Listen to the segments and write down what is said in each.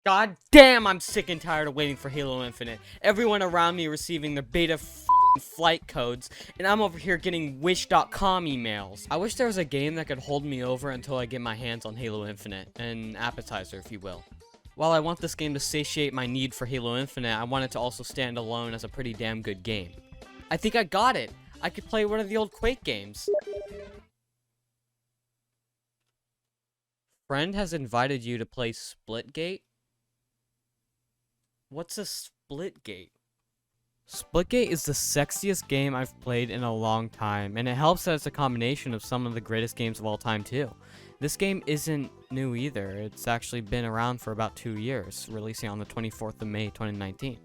God damn, I'm sick and tired of waiting for Halo Infinite. Everyone around me receiving their beta flight codes, and I'm over here getting wish.com emails. I wish there was a game that could hold me over until I get my hands on Halo Infinite, an appetizer if you will. While I want this game to satiate my need for Halo Infinite, I want it to also stand alone as a pretty damn good game. I think I got it! I could play one of the old Quake games. Friend has invited you to play SplitGate? What's a SplitGate? SplitGate is the sexiest game I've played in a long time, and it helps that it's a combination of some of the greatest games of all time too. This game isn't new either, it's actually been around for about 2 years, releasing on the 24th of May 2019.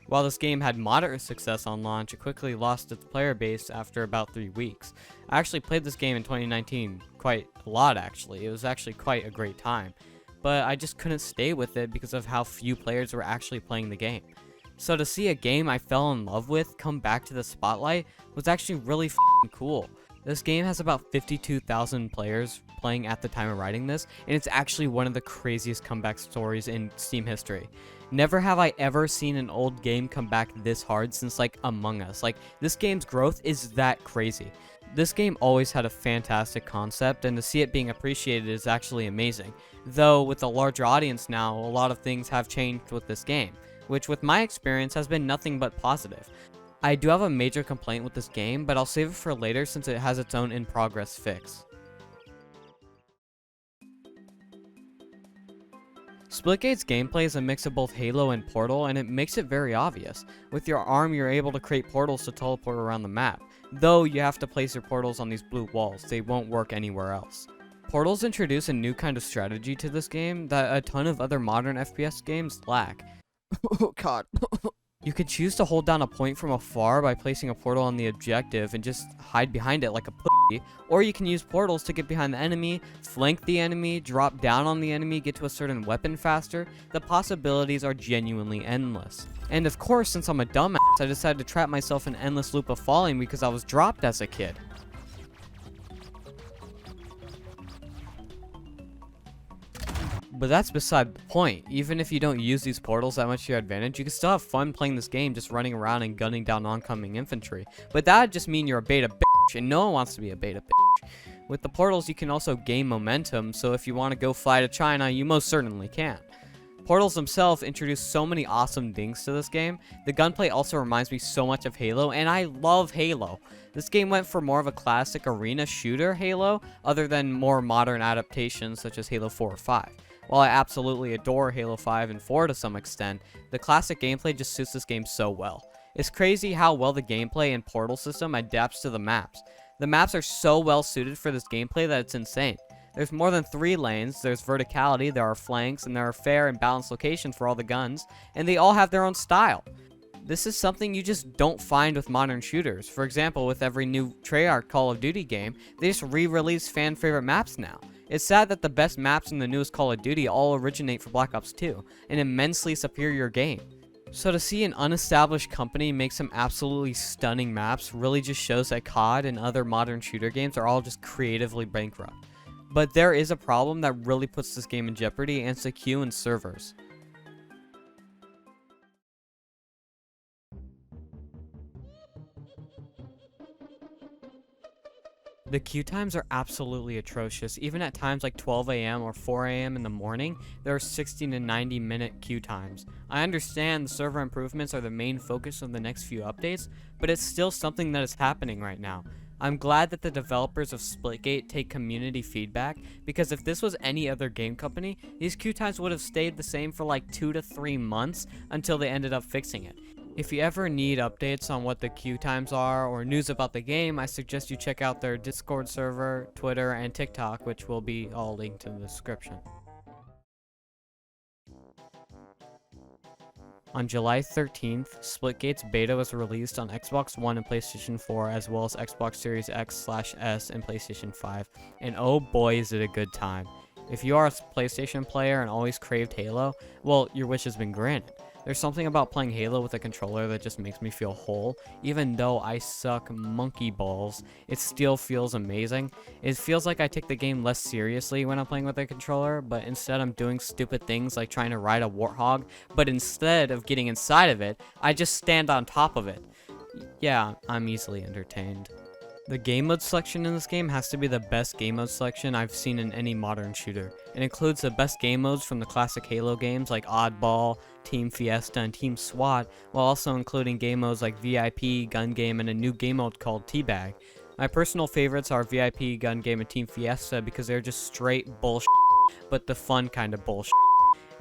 While this game had moderate success on launch, it quickly lost its player base after about 3 weeks. I actually played this game in 2019 quite a lot actually, it was actually quite a great time. But I just couldn't stay with it because of how few players were actually playing the game. So to see a game I fell in love with come back to the spotlight was actually really f***ing cool. This game has about 52,000 players playing at the time of writing this, and it's actually one of the craziest comeback stories in Steam history. Never have I ever seen an old game come back this hard since like Among Us. Like, this game's growth is that crazy. This game always had a fantastic concept, and to see it being appreciated is actually amazing. Though, with a larger audience now, a lot of things have changed with this game, which with my experience has been nothing but positive. I do have a major complaint with this game, but I'll save it for later since it has its own in-progress fix. Splitgate's gameplay is a mix of both Halo and Portal, and it makes it very obvious. With your arm, you're able to create portals to teleport around the map, though you have to place your portals on these blue walls, they won't work anywhere else. Portals introduce a new kind of strategy to this game that a ton of other modern FPS games lack. Oh god. You can choose to hold down a point from afar by placing a portal on the objective and just hide behind it like a pussy, or you can use portals to get behind the enemy, flank the enemy, drop down on the enemy, get to a certain weapon faster. The possibilities are genuinely endless. And of course, since I'm a dumbass, I decided to trap myself in an endless loop of falling because I was dropped as a kid. But that's beside the point. Even if you don't use these portals that much to your advantage, you can still have fun playing this game just running around and gunning down oncoming infantry. But that'd just mean you're a beta bitch, and no one wants to be a beta bitch. With the portals, you can also gain momentum, so if you want to go fly to China, you most certainly can. Portals themselves introduce so many awesome things to this game. The gunplay also reminds me so much of Halo, and I love Halo. This game went for more of a classic arena shooter Halo, other than more modern adaptations such as Halo 4 or 5. While I absolutely adore Halo 5 and 4 to some extent, the classic gameplay just suits this game so well. It's crazy how well the gameplay and portal system adapts to the maps. The maps are so well suited for this gameplay that it's insane. There's more than 3 lanes, there's verticality, there are flanks, and there are fair and balanced locations for all the guns, and they all have their own style. This is something you just don't find with modern shooters. For example, with every new Treyarch Call of Duty game, they just re-release fan-favorite maps now. It's sad that the best maps in the newest Call of Duty all originate from Black Ops 2, an immensely superior game. So to see an unestablished company make some absolutely stunning maps really just shows that COD and other modern shooter games are all just creatively bankrupt. But there is a problem that really puts this game in jeopardy, and it's the queue and servers. The queue times are absolutely atrocious. Even at times like 12 a.m. or 4 a.m. in the morning, there are 60 to 90 minute queue times. I understand the server improvements are the main focus of the next few updates, but it's still something that is happening right now. I'm glad that the developers of Splitgate take community feedback, because if this was any other game company, these queue times would have stayed the same for like 2 to 3 months until they ended up fixing it. If you ever need updates on what the queue times are or news about the game, I suggest you check out their Discord server, Twitter, and TikTok, which will be all linked in the description. On July 13th, Splitgate's beta was released on Xbox One and PlayStation 4, as well as Xbox Series X/S and PlayStation 5, and oh boy is it a good time. If you are a PlayStation player and always craved Halo, well, your wish has been granted. There's something about playing Halo with a controller that just makes me feel whole. Even though I suck monkey balls, it still feels amazing. It feels like I take the game less seriously when I'm playing with a controller, but instead I'm doing stupid things like trying to ride a warthog, but instead of getting inside of it, I just stand on top of it. Yeah, I'm easily entertained. The game mode selection in this game has to be the best game mode selection I've seen in any modern shooter. It includes the best game modes from the classic Halo games like Oddball, Team Fiesta, and Team SWAT, while also including game modes like VIP, Gun Game, and a new game mode called Teabag. My personal favorites are VIP, Gun Game, and Team Fiesta because they're just straight bullshit, but the fun kind of bullshit.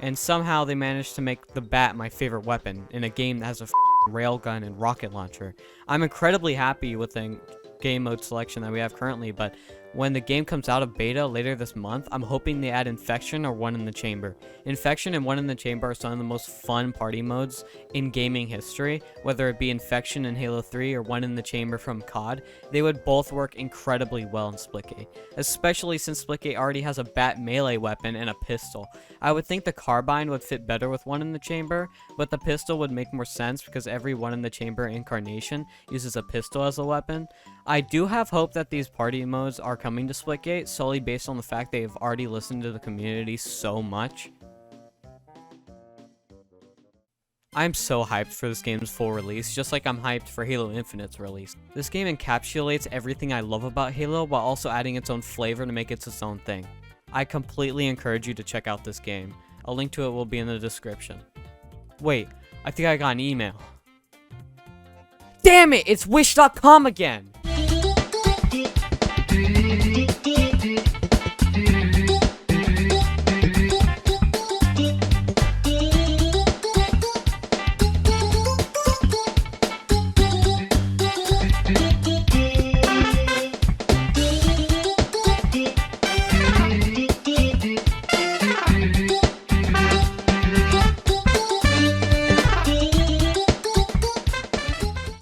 And somehow they managed to make the bat my favorite weapon in a game that has a railgun and rocket launcher. I'm incredibly happy with the game mode selection that we have currently, but when the game comes out of beta later this month, I'm hoping they add Infection or One in the Chamber. Infection and One in the Chamber are some of the most fun party modes in gaming history, whether it be Infection in Halo 3 or One in the Chamber from COD. They would both work incredibly well in SplitGate, especially since SplitGate already has a bat melee weapon and a pistol. I would think the carbine would fit better with One in the Chamber, but the pistol would make more sense because every One in the Chamber incarnation uses a pistol as a weapon. I do have hope that these party modes are coming to Splitgate solely based on the fact they've already listened to the community so much. I'm so hyped for this game's full release, just like I'm hyped for Halo Infinite's release. This game encapsulates everything I love about Halo while also adding its own flavor to make it its own thing. I completely encourage you to check out this game. A link to it will be in the description. Wait, I think I got an email. Damn it, it's wish.com again!